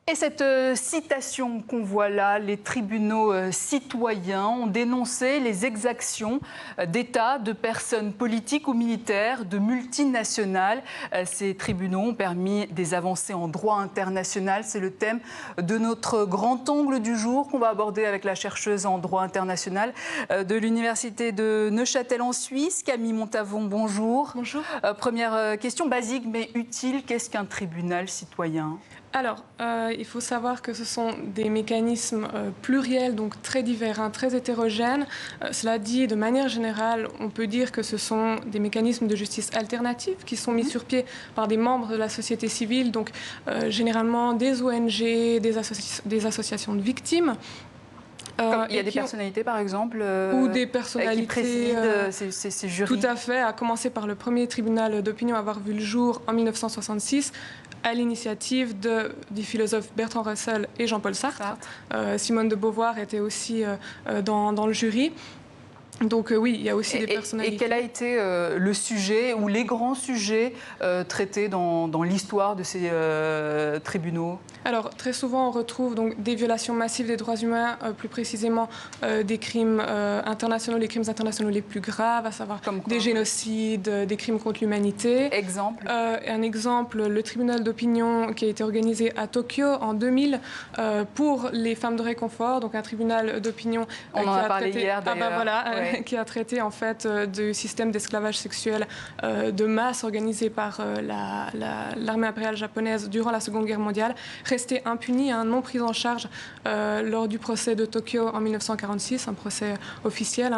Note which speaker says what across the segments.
Speaker 1: Et cette citation qu'on voit là, les tribunaux citoyens ont dénoncé les exactions d'États, de personnes politiques ou militaires, de multinationales. Ces tribunaux ont permis des avancées en droit international. C'est le thème de notre grand angle du jour qu'on va aborder avec la chercheuse en droit international de l'Université de Neuchâtel en Suisse, Camille Montavon. Bonjour.
Speaker 2: Bonjour.
Speaker 1: Première question basique mais utile, qu'est-ce qu'un tribunal citoyen ?
Speaker 2: Alors, il faut savoir que ce sont des mécanismes pluriels, donc très divers, très hétérogènes. Cela dit, de manière générale, on peut dire que ce sont des mécanismes de justice alternative qui sont mis sur pied par des membres de la société civile, donc généralement des ONG, des associations de victimes.
Speaker 1: Comme il y a des personnalités, par exemple,
Speaker 2: ou des personnalités
Speaker 1: qui président ces jurys.
Speaker 2: Tout à fait, à commencer par le premier tribunal d'opinion à avoir vu le jour en 1966, à l'initiative du philosophe Bertrand Russell et Jean-Paul Sartre. Simone de Beauvoir était aussi dans le jury. Donc oui, il y a aussi des personnalités.
Speaker 1: Et quel a été le sujet ou les grands sujets traités dans l'histoire de ces tribunaux ? Alors,
Speaker 2: très souvent, on retrouve donc des violations massives des droits humains, plus précisément des crimes internationaux, les crimes internationaux les plus graves, à savoir des génocides, des crimes contre l'humanité.
Speaker 1: Exemple
Speaker 2: un exemple, le tribunal d'opinion qui a été organisé à Tokyo en 2000 pour les femmes de réconfort, donc un tribunal d'opinion
Speaker 1: on en a parlé hier d'ailleurs.
Speaker 2: Qui a traité en fait du système d'esclavage sexuel de masse organisé par l'armée impériale japonaise durant la Seconde Guerre mondiale, resté impuni, non pris en charge lors du procès de Tokyo en 1946, un procès officiel.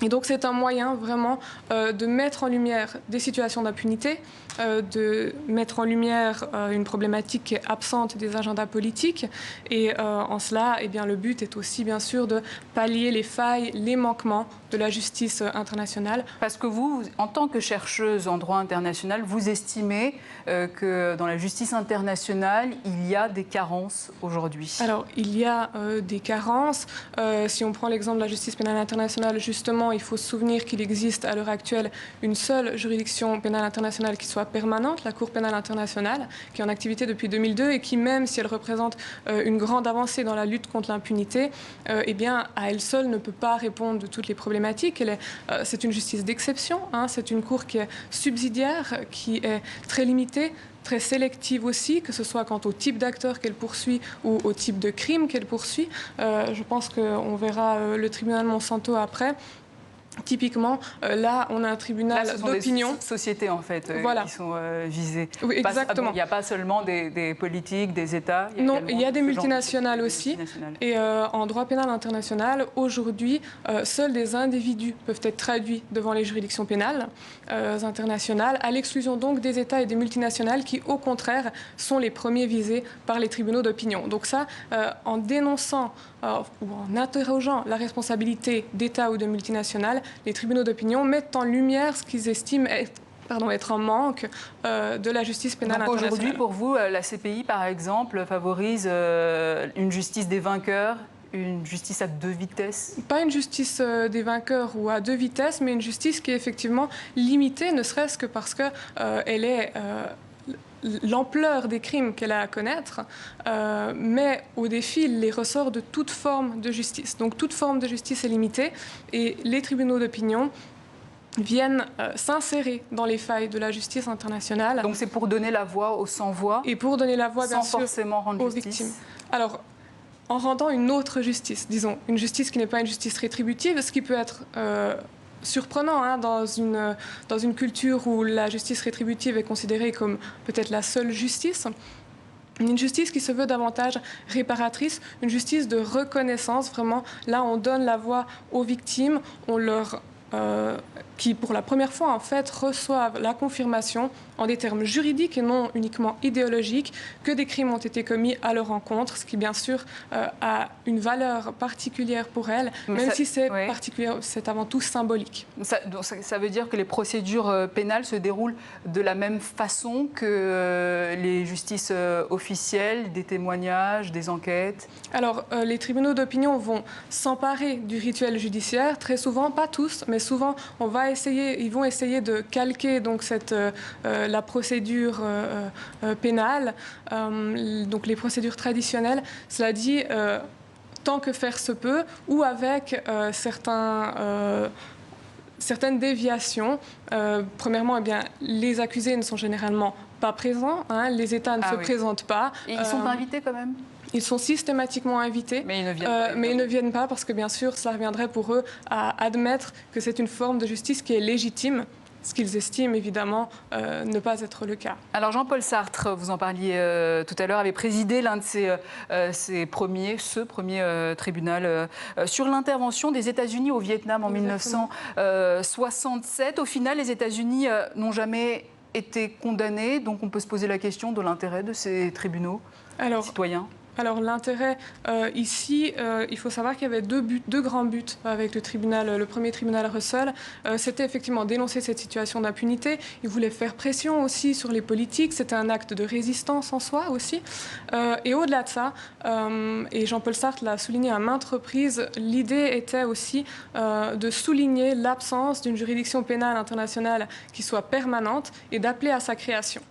Speaker 2: Et donc c'est un moyen vraiment de mettre en lumière des situations d'impunité, de mettre en lumière une problématique qui est absente des agendas politiques. Et en cela, eh bien, le but est aussi bien sûr de pallier les failles, les manquements de la justice internationale.
Speaker 1: Parce que vous, en tant que chercheuse en droit international, vous estimez que dans la justice internationale, il y a des carences aujourd'hui.
Speaker 2: Alors, il y a des carences. Si on prend l'exemple de la justice pénale internationale, justement, il faut se souvenir qu'il existe à l'heure actuelle une seule juridiction pénale internationale qui soit permanente, la Cour pénale internationale, qui est en activité depuis 2002 et qui, même si elle représente une grande avancée dans la lutte contre l'impunité, eh bien, à elle seule ne peut pas répondre de toutes les problématiques. C'est une justice d'exception, c'est une Cour qui est subsidiaire, qui est très limitée, très sélective aussi, que ce soit quant au type d'acteur qu'elle poursuit ou au type de crime qu'elle poursuit. Je pense qu'on verra le tribunal Monsanto après. Typiquement, là, on a un tribunal d'opinion.
Speaker 1: Des sociétés, en fait, qui sont visées.
Speaker 2: Oui, exactement.
Speaker 1: Il n'y a pas seulement des politiques, des États.
Speaker 2: Non, il y a des multinationales aussi. Et en droit pénal international, aujourd'hui, seuls des individus peuvent être traduits devant les juridictions pénales internationales, à l'exclusion donc des États et des multinationales qui, au contraire, sont les premiers visés par les tribunaux d'opinion. Donc ça, en dénonçant ou en interrogeant la responsabilité d'États ou de multinationales, les tribunaux d'opinion mettent en lumière ce qu'ils estiment être un manque de la justice pénale internationale.
Speaker 1: Aujourd'hui, pour vous, la CPI, par exemple, favorise une justice des vainqueurs, une justice à deux vitesses?
Speaker 2: Pas une justice des vainqueurs ou à deux vitesses, mais une justice qui est effectivement limitée, ne serait-ce que parce qu'elle est... l'ampleur des crimes qu'elle a à connaître met au défi les ressorts de toute forme de justice. Donc toute forme de justice est limitée et les tribunaux d'opinion viennent s'insérer dans les failles de la justice internationale.
Speaker 1: Donc c'est pour donner la voix aux sans-voix
Speaker 2: et pour donner la voix, bien sûr,
Speaker 1: forcément rendre
Speaker 2: aux
Speaker 1: justice.
Speaker 2: victimes. Alors, en rendant une autre justice, disons, une justice qui n'est pas une justice rétributive, ce qui peut être... surprenant dans une culture où la justice rétributive est considérée comme peut-être la seule justice. Une justice qui se veut davantage réparatrice, une justice de reconnaissance. Vraiment, là, on donne la voix aux victimes, on leur... qui, pour la première fois, en fait, reçoivent la confirmation en des termes juridiques et non uniquement idéologiques que des crimes ont été commis à leur encontre, ce qui, bien sûr, a une valeur particulière pour elles, même si c'est c'est avant tout symbolique.
Speaker 1: Ça veut dire que les procédures pénales se déroulent de la même façon que les justices officielles, des témoignages, des enquêtes?
Speaker 2: Alors, les tribunaux d'opinion vont s'emparer du rituel judiciaire, très souvent, pas tous, mais mais souvent ils vont essayer de calquer donc la procédure pénale, donc les procédures traditionnelles. Cela dit, tant que faire se peut, ou avec certaines déviations. Premièrement, les accusés ne sont généralement pas présents, les États ne se présentent pas.
Speaker 1: Et ils sont invités quand même?
Speaker 2: Ils sont systématiquement invités,
Speaker 1: mais ils
Speaker 2: ne viennent pas parce que, bien sûr, cela reviendrait pour eux à admettre que c'est une forme de justice qui est légitime, ce qu'ils estiment évidemment ne pas être le cas.
Speaker 1: Alors Jean-Paul Sartre, vous en parliez tout à l'heure, avait présidé l'un de ce premier tribunal sur l'intervention des États-Unis au Vietnam en 1967. Au final, les États-Unis n'ont jamais été condamnés, donc on peut se poser la question de l'intérêt de ces tribunaux citoyens.
Speaker 2: Alors l'intérêt ici, il faut savoir qu'il y avait deux grands buts avec le premier tribunal Russell. C'était effectivement dénoncer cette situation d'impunité. Il voulait faire pression aussi sur les politiques. C'était un acte de résistance en soi aussi. Et au-delà de ça, et Jean-Paul Sartre l'a souligné à maintes reprises, l'idée était aussi de souligner l'absence d'une juridiction pénale internationale qui soit permanente et d'appeler à sa création.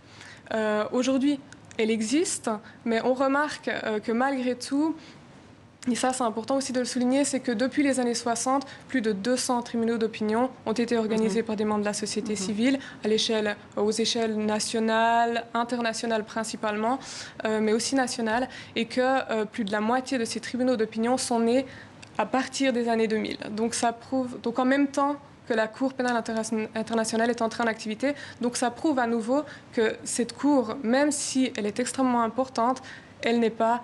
Speaker 2: Aujourd'hui, elle existe, mais on remarque que malgré tout, et ça c'est important aussi de le souligner, c'est que depuis les années 60, plus de 200 tribunaux d'opinion ont été organisés par des membres de la société civile, aux échelles nationales, internationales principalement, mais aussi nationales, et que plus de la moitié de ces tribunaux d'opinion sont nés à partir des années 2000. Donc ça prouve, en même temps que la Cour pénale internationale est entrée en activité. Donc ça prouve à nouveau que cette Cour, même si elle est extrêmement importante, elle n'est pas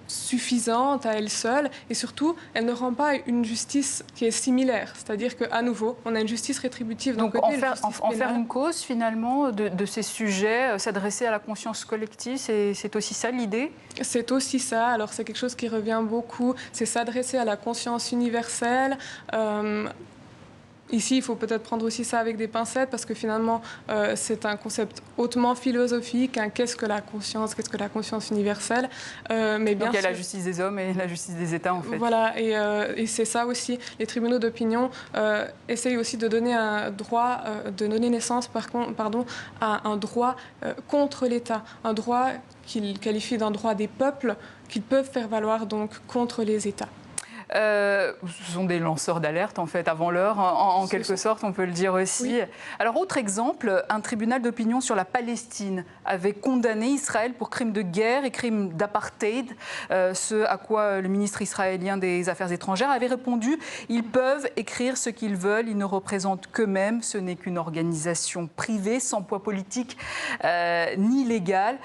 Speaker 2: suffisante à elle seule et surtout, elle ne rend pas une justice qui est similaire. C'est-à-dire qu'à nouveau, on a une justice rétributive.
Speaker 1: Donc en faire une cause finalement de ces sujets, s'adresser à la conscience collective, c'est aussi ça l'idée?
Speaker 2: C'est aussi ça. Alors c'est quelque chose qui revient beaucoup. C'est s'adresser à la conscience universelle. Ici, il faut peut-être prendre aussi ça avec des pincettes parce que finalement, c'est un concept hautement philosophique. Qu'est-ce que la conscience universelle?
Speaker 1: Mais bien Donc il y a la justice des hommes et la justice des États en fait.
Speaker 2: Voilà, et c'est ça aussi. Les tribunaux d'opinion essayent aussi de donner naissance à un droit contre l'État, un droit qu'ils qualifient d'un droit des peuples qu'ils peuvent faire valoir donc contre les États.
Speaker 1: Ce sont des lanceurs d'alerte, en fait, avant l'heure, en quelque sorte, on peut le dire aussi. Oui. Alors, autre exemple, un tribunal d'opinion sur la Palestine avait condamné Israël pour crimes de guerre et crimes d'apartheid, ce à quoi le ministre israélien des Affaires étrangères avait répondu « Ils peuvent écrire ce qu'ils veulent, ils ne représentent qu'eux-mêmes, ce n'est qu'une organisation privée, sans poids politique ni légal ».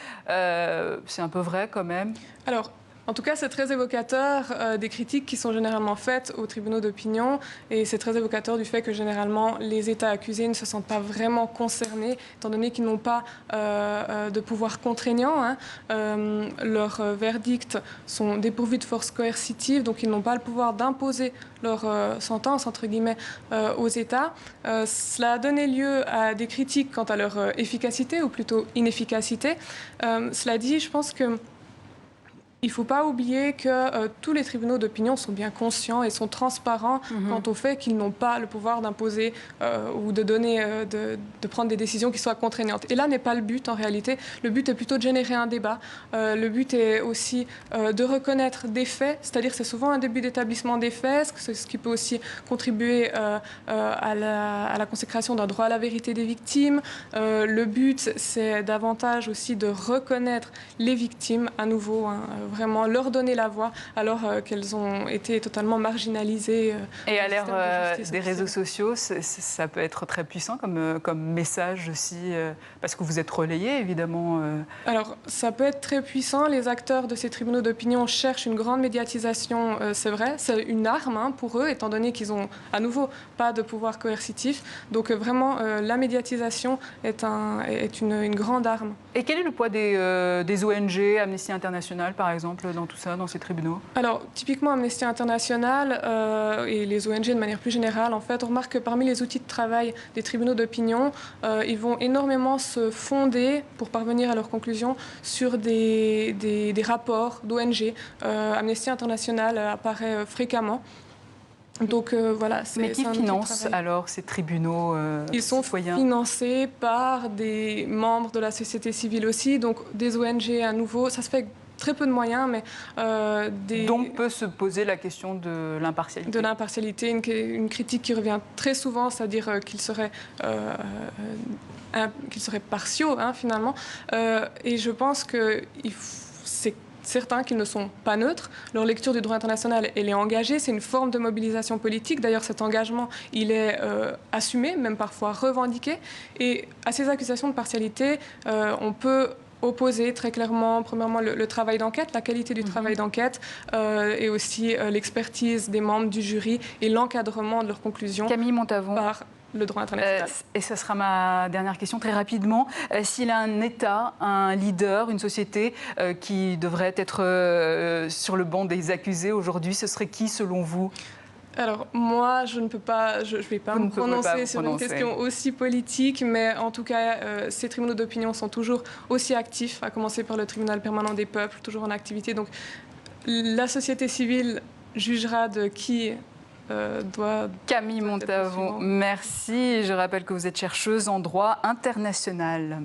Speaker 1: C'est un peu vrai, quand même.
Speaker 2: Alors, en tout cas, c'est très évocateur des critiques qui sont généralement faites aux tribunaux d'opinion et c'est très évocateur du fait que généralement les États accusés ne se sentent pas vraiment concernés étant donné qu'ils n'ont pas de pouvoir contraignant. Leurs verdicts sont dépourvus de force coercitive, donc ils n'ont pas le pouvoir d'imposer leur sentence, entre guillemets, aux États. Cela a donné lieu à des critiques quant à leur efficacité ou plutôt inefficacité. Cela dit, je pense que il ne faut pas oublier que tous les tribunaux d'opinion sont bien conscients et sont transparents quant au fait qu'ils n'ont pas le pouvoir d'imposer ou de donner, de prendre des décisions qui soient contraignantes. Et là n'est pas le but en réalité. Le but est plutôt de générer un débat. Le but est aussi de reconnaître des faits, c'est-à-dire c'est souvent un début d'établissement des faits, ce qui peut aussi contribuer à la consécration d'un droit à la vérité des victimes. Le but, c'est davantage aussi de reconnaître les victimes à nouveau, vraiment leur donner la voix alors qu'elles ont été totalement marginalisées.
Speaker 1: Et à l'ère des réseaux sociaux, ça peut être très puissant comme message aussi, parce que vous êtes relayé évidemment.
Speaker 2: Alors ça peut être très puissant. Les acteurs de ces tribunaux d'opinion cherchent une grande médiatisation, c'est vrai. C'est une arme pour eux, étant donné qu'ils n'ont à nouveau pas de pouvoir coercitif. Donc vraiment, la médiatisation est une grande arme.
Speaker 1: Et quel est le poids des ONG, Amnesty International par exemple, dans tout ça, dans ces tribunaux? Alors,
Speaker 2: typiquement, Amnesty International et les ONG de manière plus générale, en fait, on remarque que parmi les outils de travail des tribunaux d'opinion, ils vont énormément se fonder, pour parvenir à leurs conclusions, sur des rapports d'ONG. Amnesty International apparaît fréquemment. Donc voilà.
Speaker 1: Mais qui
Speaker 2: c'est un
Speaker 1: finance alors ces tribunaux
Speaker 2: Ils sont
Speaker 1: citoyens?
Speaker 2: financés par des membres de la société civile aussi, donc des ONG à nouveau. Ça se fait avec très peu de moyens, mais
Speaker 1: Donc peut se poser la question de l'impartialité.
Speaker 2: de l'impartialité, une critique qui revient très souvent, c'est-à-dire qu'ils seraient partiaux, hein, finalement. Et je pense que c'est certains qui ne sont pas neutres. Leur lecture du droit international, elle est engagée. C'est une forme de mobilisation politique. D'ailleurs, cet engagement, il est assumé, même parfois revendiqué. Et à ces accusations de partialité, on peut opposer très clairement, premièrement, le travail d'enquête, la qualité du travail d'enquête, et aussi l'expertise des membres du jury et l'encadrement de leurs conclusions.
Speaker 1: Camille Montavon.
Speaker 2: Par le droit international.
Speaker 1: Et ce sera ma dernière question, très rapidement. S'il y a un État, un leader, une société qui devrait être sur le banc des accusés aujourd'hui, ce serait qui selon vous?
Speaker 2: Alors moi, je ne vais pas me prononcer sur une question aussi politique, mais en tout cas, ces tribunaux d'opinion sont toujours aussi actifs, à commencer par le tribunal permanent des peuples, toujours en activité. Donc la société civile jugera de qui doit...
Speaker 1: Camille Montavon, merci. Je rappelle que vous êtes chercheuse en droit international.